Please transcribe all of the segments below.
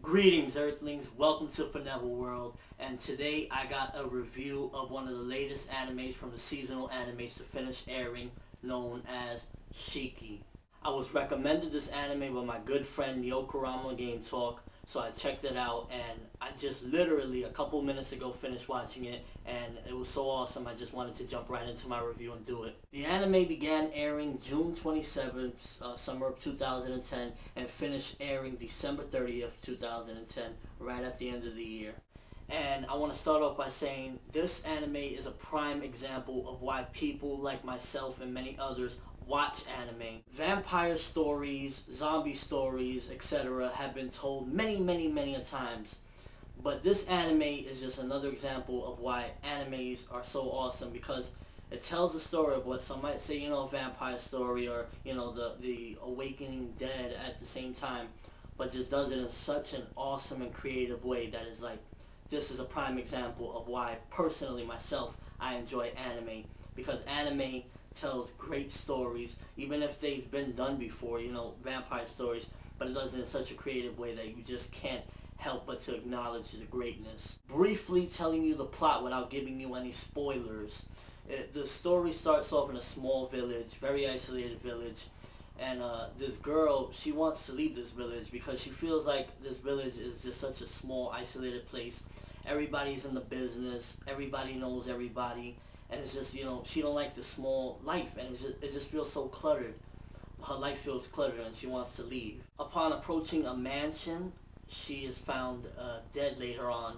Greetings Earthlings, welcome to ForneverWorld, and today I got a review of one of the latest animes from the seasonal animes to finish airing, known as Shiki. I was recommended this anime by my good friend Yokorama Game Talk, so I checked it out and I just literally a couple minutes ago finished watching it, and it was so awesome I just wanted to jump right into my review and do it. The anime began airing June 27th, summer of 2010, and finished airing December 30th, 2010, right at the end of the year. And I want to start off by saying this anime is a prime example of why people like myself and many others watch anime. Vampire stories, zombie stories, etc. have been told many a times. But this anime is just another example of why animes are so awesome, because it tells the story of what some might say, a vampire story, or, the awakening dead at the same time, but just does it in such an awesome and creative way that is like, this is a prime example of why, personally, myself, I enjoy anime. Because anime tells great stories, even if they've been done before, vampire stories, but it does it in such a creative way that you just can't help but to acknowledge the greatness. Briefly telling you the plot without giving you any spoilers. The story starts off in a small village, very isolated village, and this girl, she wants to leave this village because she feels like this village is just such a small, isolated place. Everybody's in the business, everybody knows everybody, and it's just, she don't like the small life, and it just feels so cluttered. Her life feels cluttered and she wants to leave. Upon approaching a mansion, she is found dead later on,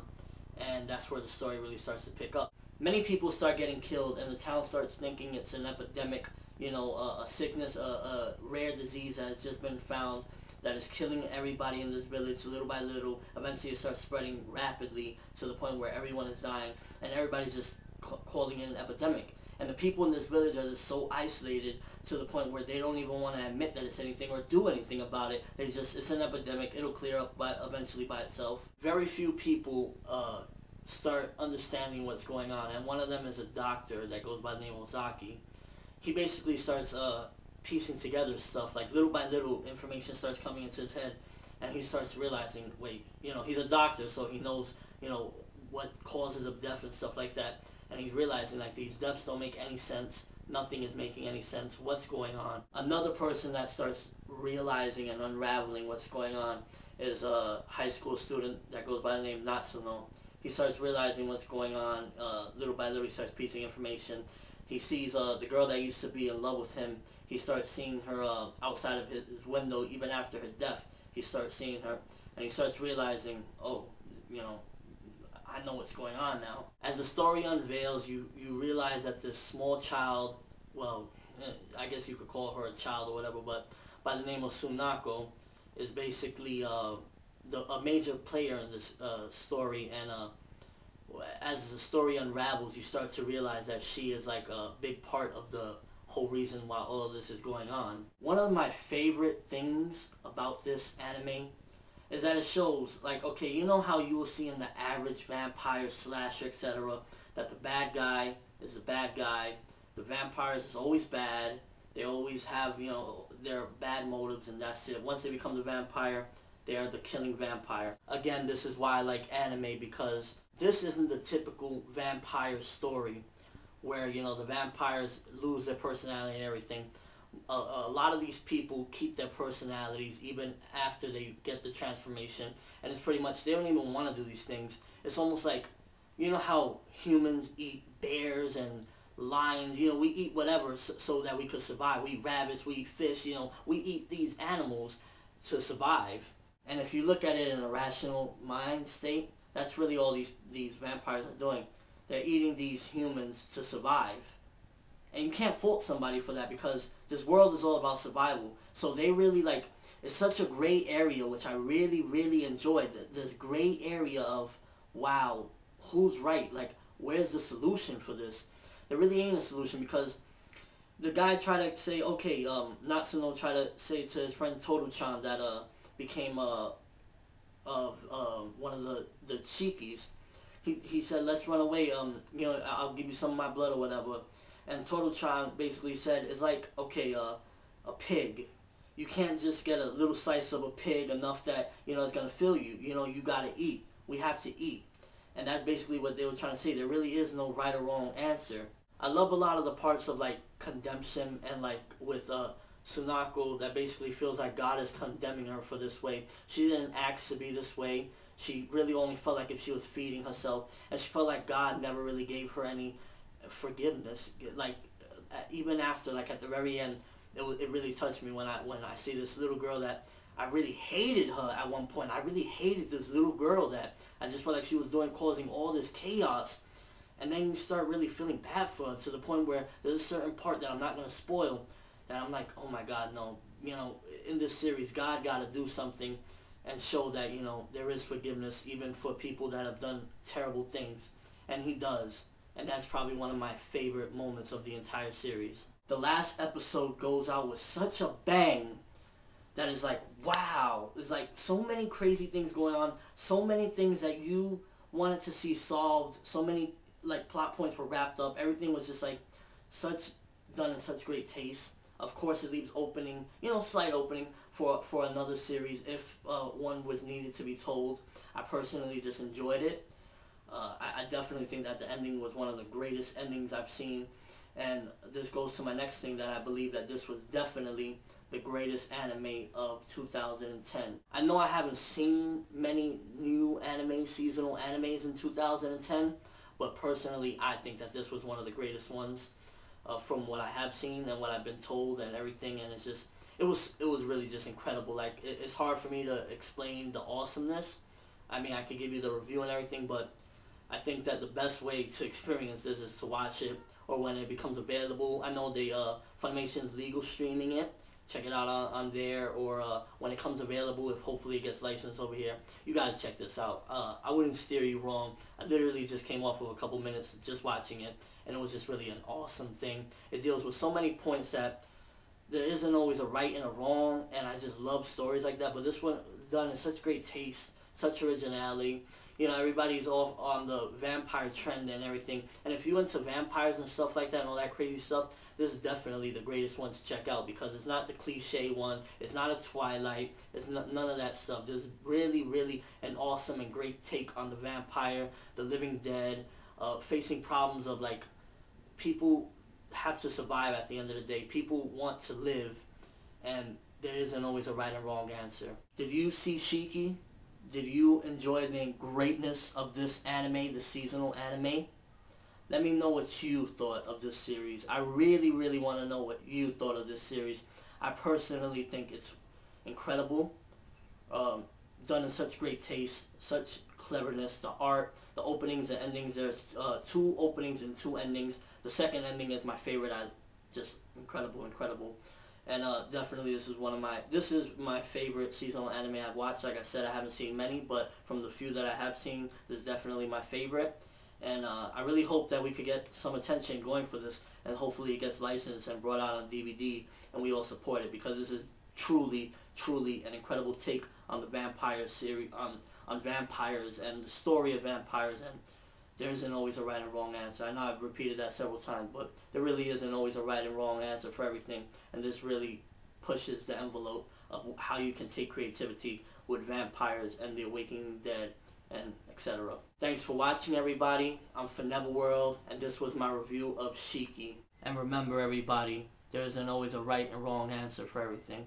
and that's where the story really starts to pick up. Many people start getting killed, and the town starts thinking it's an epidemic, a sickness, a rare disease that has just been found that is killing everybody in this village little by little. Eventually it starts spreading rapidly to the point where everyone is dying, and everybody's just calling it an epidemic. And the people in this village are just so isolated to the point where they don't even want to admit that it's anything or do anything about it. It's an epidemic, it'll clear up eventually by itself. Very few people start understanding what's going on, and one of them is a doctor that goes by the name of Zaki. He basically starts piecing together stuff, like little by little information starts coming into his head, and he starts realizing, wait, he's a doctor, so he knows, what causes of death and stuff like that. And he's realizing, like, these deaths don't make any sense. Nothing is making any sense. What's going on? Another person that starts realizing and unraveling what's going on is a high school student that goes by the name Natsuno. He starts realizing what's going on. Little by little, he starts piecing information. He sees the girl that used to be in love with him. He starts seeing her outside of his window, even after her death. He starts seeing her, and he starts realizing, oh, I know what's going on now. As the story unveils, you realize that this small child, well, I guess you could call her a child or whatever, but by the name of Sunako, is basically a major player in this story. And as the story unravels, you start to realize that she is like a big part of the whole reason why all of this is going on. One of my favorite things about this anime is that it shows, like, okay, you know how you will see in the average vampire slasher, etc., that the bad guy is the bad guy, the vampires is always bad, they always have, their bad motives, and that's it. Once they become the vampire, they are the killing vampire. Again, this is why I like anime, because this isn't the typical vampire story where, the vampires lose their personality and everything. A lot of these people keep their personalities even after they get the transformation, and it's pretty much, they don't even want to do these things. It's almost like, how humans eat bears and lions, we eat whatever so that we could survive. We eat rabbits, we eat fish, we eat these animals to survive. And if you look at it in a rational mind state, that's really all these vampires are doing. They're eating these humans to survive. And you can't fault somebody for that, because this world is all about survival. So they really, like, it's such a gray area, which I really enjoyed. This gray area of, wow, who's right? Like, where's the solution for this? There really ain't a solution, because the guy tried to say, okay, Natsuno tried to say to his friend Toru-chan that became one of the Shikis. He said, let's run away, I'll give you some of my blood or whatever. And Toru-chan basically said, it's like, okay, a pig. you can't just get a little slice of a pig enough that, you know, it's going to fill you. You know, you got to eat. We have to eat. And that's basically what they were trying to say. There really is no right or wrong answer. I love a lot of the parts of, like, condemnation and, like, with Sunako, that basically feels like God is condemning her for this way. She didn't ask to be this way. She really only felt like if she was feeding herself. And she felt like God never really gave her any forgiveness. Like, even after, like, at the very end, it really touched me when I see this little girl that I really hated her at one point. I really hated this little girl that I just felt like she was causing all this chaos. And then you start really feeling bad for her to the point where there's a certain part that I'm not going to spoil that I'm like, oh my God, no. You know, in this series, God got to do something and show that, you know, there is forgiveness even for people that have done terrible things. And he does. And that's probably one of my favorite moments of the entire series. The last episode goes out with such a bang that is like, wow. There's like so many crazy things going on. So many things that you wanted to see solved. So many like plot points were wrapped up. Everything was just like done in such great taste. Of course, it leaves opening, you know, slight opening for another series if one was needed to be told. I personally just enjoyed it. I definitely think that the ending was one of the greatest endings I've seen. And this goes to my next thing, that I believe that this was definitely the greatest anime of 2010. I know I haven't seen many new seasonal animes in 2010, but personally I think that this was one of the greatest ones from what I have seen and what I've been told and everything. And it's just, it was really just incredible. Like, it's hard for me to explain the awesomeness. I mean, I could give you the review and everything, but I think that the best way to experience this is to watch it, or when it becomes available. I know they Funimation's legal streaming it. Check it out on there, or when it comes available, if hopefully it gets licensed over here. You guys check this out. I wouldn't steer you wrong. I literally just came off of a couple minutes just watching it, and it was just really an awesome thing. It deals with so many points that there isn't always a right and a wrong, and I just love stories like that. But this one done in such great taste, such originality. You know, everybody's all on the vampire trend and everything. And if you're into vampires and stuff like that and all that crazy stuff, this is definitely the greatest one to check out, because it's not the cliche one. It's not a Twilight. It's none of that stuff. There's really, really an awesome and great take on the vampire, the living dead, facing problems of, like, people have to survive at the end of the day. People want to live, and there isn't always a right and wrong answer. Did you see Shiki? Did you enjoy the greatness of this anime, the seasonal anime? Let me know what you thought of this series. I really, really want to know what you thought of this series. I personally think it's incredible. Done in such great taste, such cleverness. The art, the openings and endings. There's 2 openings and 2 endings. The second ending is my favorite. Just incredible, incredible. And definitely this is my favorite seasonal anime I've watched. Like I said, I haven't seen many, but from the few that I have seen, this is definitely my favorite. And I really hope that we could get some attention going for this, and hopefully it gets licensed and brought out on DVD, and we all support it, because this is truly, truly an incredible take on the vampire series, on vampires and the story of vampires. And there isn't always a right and wrong answer. I know I've repeated that several times, but there really isn't always a right and wrong answer for everything. And this really pushes the envelope of how you can take creativity with vampires and the awakening dead, and etc. Thanks for watching, everybody. I'm ForneverWorld, and this was my review of Shiki. And remember, everybody, there isn't always a right and wrong answer for everything.